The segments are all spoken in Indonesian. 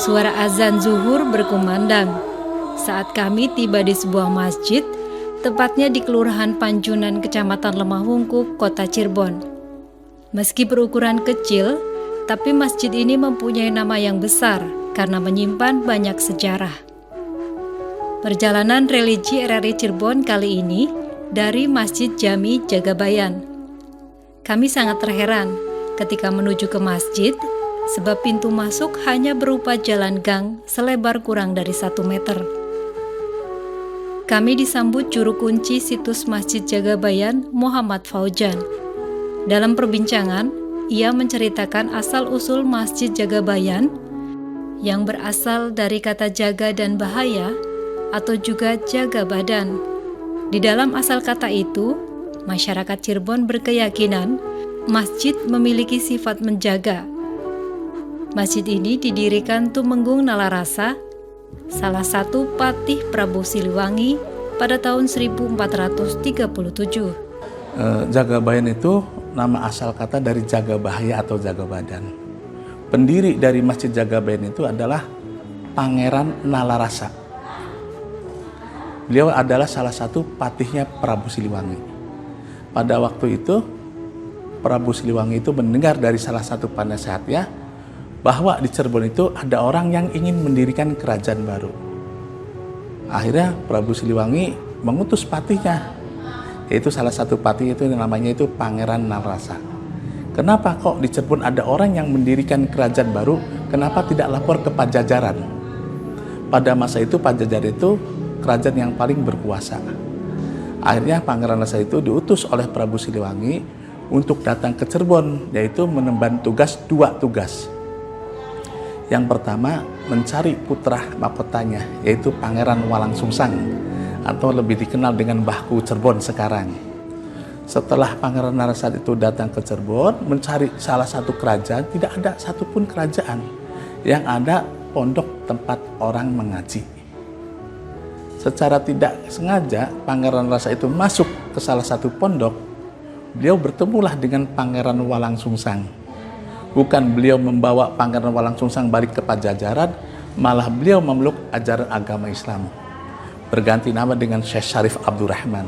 Suara azan zuhur berkumandang saat kami tiba di sebuah masjid, tepatnya di Kelurahan Panjunan, Kecamatan Lemah Wungkuk, Kota Cirebon. Meski berukuran kecil, tapi masjid ini mempunyai nama yang besar karena menyimpan banyak sejarah. Perjalanan religi RRI Cirebon kali ini dari Masjid Jami Jagabayan. Kami sangat terheran ketika menuju ke masjid, sebab pintu masuk hanya berupa jalan gang selebar kurang dari 1 meter. Kami disambut juru kunci situs Masjid Jagabayan, Muhammad Faujan. Dalam perbincangan, ia menceritakan asal-usul Masjid Jagabayan yang berasal dari kata jaga dan bahaya atau juga jaga badan. Di dalam asal kata itu, masyarakat Cirebon berkeyakinan masjid memiliki sifat menjaga. Masjid ini didirikan Tumenggung Nalarasa, salah satu patih Prabu Siliwangi pada tahun 1437. Jagabayan itu nama asal kata dari jaga bahaya atau jaga badan. Pendiri dari Masjid Jagabayan itu adalah Pangeran Nalarasa. Beliau adalah salah satu patihnya Prabu Siliwangi. Pada waktu itu, Prabu Siliwangi itu mendengar dari salah satu penasehatnya bahwa di Cirebon itu ada orang yang ingin mendirikan kerajaan baru. Akhirnya Prabu Siliwangi mengutus patihnya, yaitu salah satu patih itu namanya itu Pangeran Nalarasa. Kenapa kok di Cirebon ada orang yang mendirikan kerajaan baru, kenapa tidak lapor ke Pajajaran? Pada masa itu Pajajaran itu kerajaan yang paling berkuasa. Akhirnya Pangeran Nalarasa itu diutus oleh Prabu Siliwangi untuk datang ke Cirebon, yaitu menemban tugas 2 tugas. Yang pertama, mencari putra mahkotanya, yaitu Pangeran Walangsungsang, atau lebih dikenal dengan Mbahku Cirebon sekarang. Setelah Pangeran Nalarasa itu datang ke Cirebon, mencari salah satu kerajaan, tidak ada satupun kerajaan yang ada pondok tempat orang mengaji. Secara tidak sengaja, Pangeran Nalarasa itu masuk ke salah satu pondok, beliau bertemulah dengan Pangeran Walangsungsang. Bukan beliau membawa Pangeran Walangsungsang balik ke Pajajaran, malah beliau memeluk ajaran agama Islam. Berganti nama dengan Syekh Syarif Abdurrahman.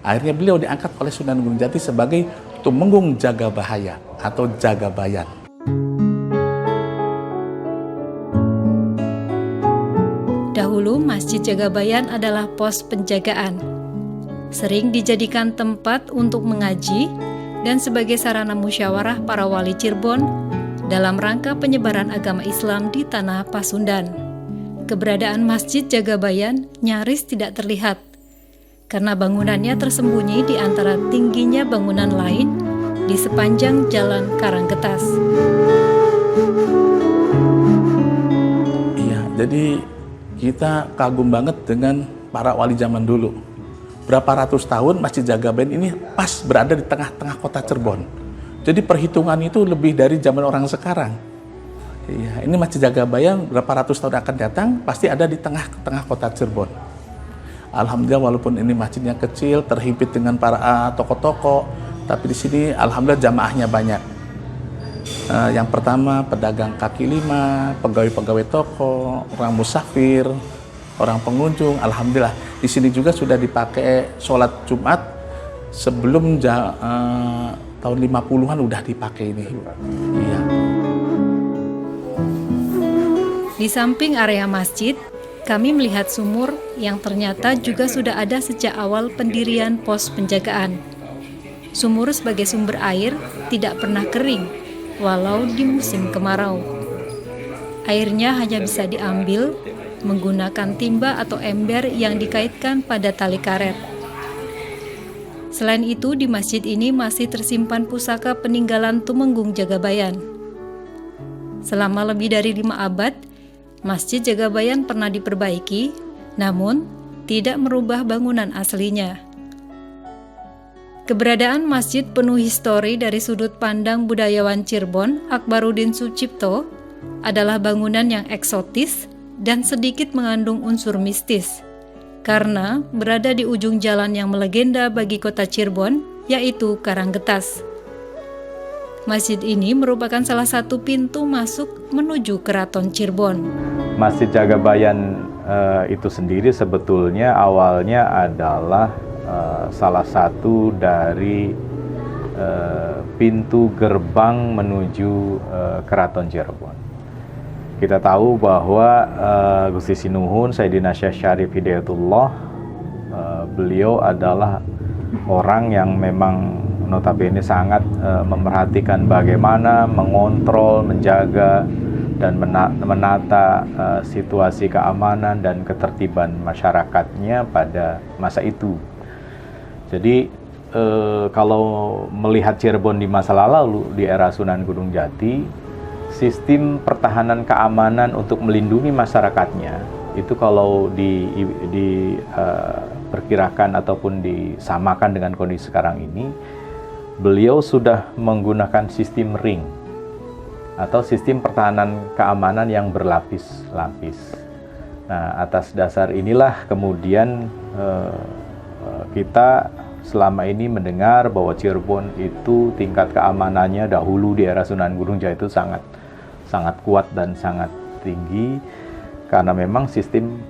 Akhirnya beliau diangkat oleh Sunan Gunung Jati sebagai Tumenggung Jagabahaya atau Jagabayan. Dahulu Masjid Jagabayan adalah pos penjagaan. Sering dijadikan tempat untuk mengaji dan sebagai sarana musyawarah para wali Cirebon dalam rangka penyebaran agama Islam di tanah Pasundan. Keberadaan Masjid Jagabayan nyaris tidak terlihat karena bangunannya tersembunyi di antara tingginya bangunan lain di sepanjang Jalan Karanggetas. Iya, jadi kita kagum banget dengan para wali zaman dulu. Berapa ratus tahun Masjid Jagabayan ini pas berada di tengah-tengah kota Cirebon. Jadi perhitungan itu lebih dari zaman orang sekarang. Iya, ini Masjid Jagabayan berapa ratus tahun akan datang pasti ada di tengah-tengah kota Cirebon. Alhamdulillah walaupun ini masjidnya kecil, terhimpit dengan para tokoh-tokoh, tapi di sini alhamdulillah jamaahnya banyak. Yang pertama pedagang kaki lima, pegawai-pegawai toko, orang musafir, orang pengunjung. Alhamdulillah di sini juga sudah dipakai sholat Jumat sebelum tahun 50-an udah dipakai ini. Iya. Di samping area masjid, kami melihat sumur yang ternyata juga sudah ada sejak awal pendirian pos penjagaan. Sumur sebagai sumber air tidak pernah kering, walau di musim kemarau. Airnya hanya bisa diambil menggunakan timba atau ember yang dikaitkan pada tali karet. Selain itu, di masjid ini masih tersimpan pusaka peninggalan Tumenggung Jagabayan. Selama lebih dari 5 abad, Masjid Jagabayan pernah diperbaiki, namun tidak merubah bangunan aslinya. Keberadaan masjid penuh histori dari sudut pandang budayawan Cirebon, Akbaruddin Sucipto, adalah bangunan yang eksotis dan sedikit mengandung unsur mistis, karena berada di ujung jalan yang melegenda bagi kota Cirebon, yaitu Karanggetas. Masjid ini merupakan salah satu pintu masuk menuju Keraton Cirebon. Masjid Jagabayan itu sendiri sebetulnya awalnya adalah salah satu dari pintu gerbang menuju Keraton Cirebon. Kita tahu bahwa Gusti Sinuhun Sayyidina Syekh Syarif Hidayatullah, beliau adalah orang yang memang notabene sangat memerhatikan bagaimana mengontrol, menjaga, dan menata situasi keamanan dan ketertiban masyarakatnya pada masa itu. Jadi kalau melihat Cirebon di masa lalu, di era Sunan Gunung Jati, sistem pertahanan keamanan untuk melindungi masyarakatnya itu kalau diperkirakan ataupun disamakan dengan kondisi sekarang ini, beliau sudah menggunakan sistem ring atau sistem pertahanan keamanan yang berlapis-lapis. Nah, atas dasar inilah kemudian kita selama ini mendengar bahwa Cirebon itu tingkat keamanannya dahulu di era Sunan Gunung Jati itu sangat kuat dan sangat tinggi karena memang sistem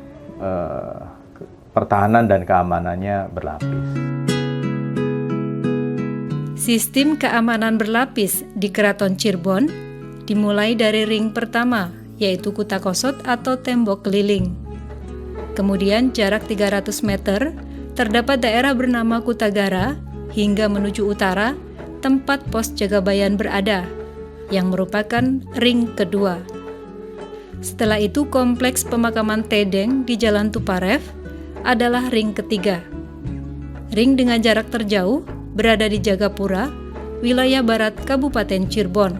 pertahanan dan keamanannya berlapis. Sistem keamanan berlapis di Keraton Cirebon dimulai dari ring pertama, yaitu Kutakosot atau tembok keliling. Kemudian jarak 300 meter, terdapat daerah bernama Kutagara hingga menuju utara, tempat pos Jagabayan berada, yang merupakan ring kedua. Setelah itu kompleks pemakaman Tedeng di Jalan Tuparev adalah ring ketiga. Ring dengan jarak terjauh berada di Jagapura, wilayah barat Kabupaten Cirebon,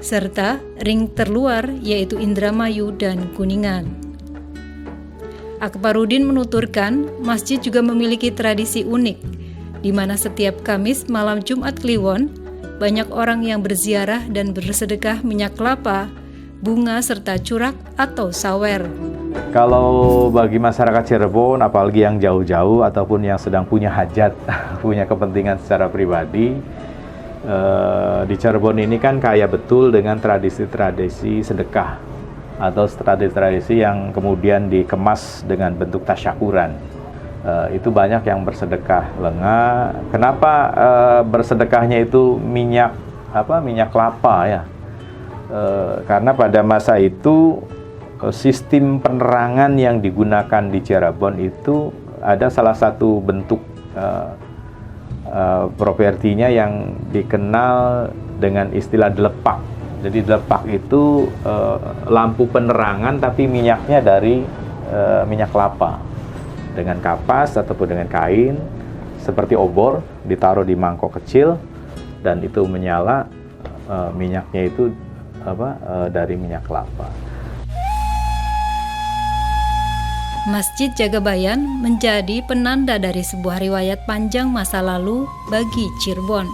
serta ring terluar yaitu Indramayu dan Kuningan. Akbarudin menuturkan, masjid juga memiliki tradisi unik, di mana setiap Kamis malam Jumat Kliwon, banyak orang yang berziarah dan bersedekah minyak kelapa, bunga serta curak atau sawer. Kalau bagi masyarakat Cirebon, apalagi yang jauh-jauh ataupun yang sedang punya hajat, punya kepentingan secara pribadi, di Cirebon ini kan kaya betul dengan tradisi-tradisi sedekah atau tradisi-tradisi yang kemudian dikemas dengan bentuk tasyakuran. Itu banyak yang bersedekah lenga. Kenapa bersedekahnya itu minyak kelapa ya? Karena pada masa itu sistem penerangan yang digunakan di Cirebon itu ada salah satu bentuk propertinya yang dikenal dengan istilah delepak. Jadi delepak itu lampu penerangan tapi minyaknya dari minyak kelapa dengan kapas ataupun dengan kain seperti obor ditaruh di mangkok kecil dan itu menyala, minyaknya itu dari minyak kelapa. Masjid Jagabayan menjadi penanda dari sebuah riwayat panjang masa lalu bagi Cirebon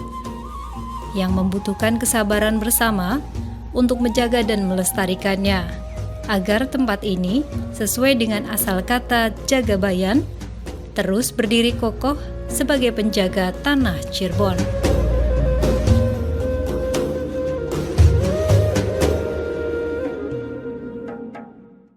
yang membutuhkan kesabaran bersama untuk menjaga dan melestarikannya agar tempat ini sesuai dengan asal kata Jagabayan terus berdiri kokoh sebagai penjaga tanah Cirebon.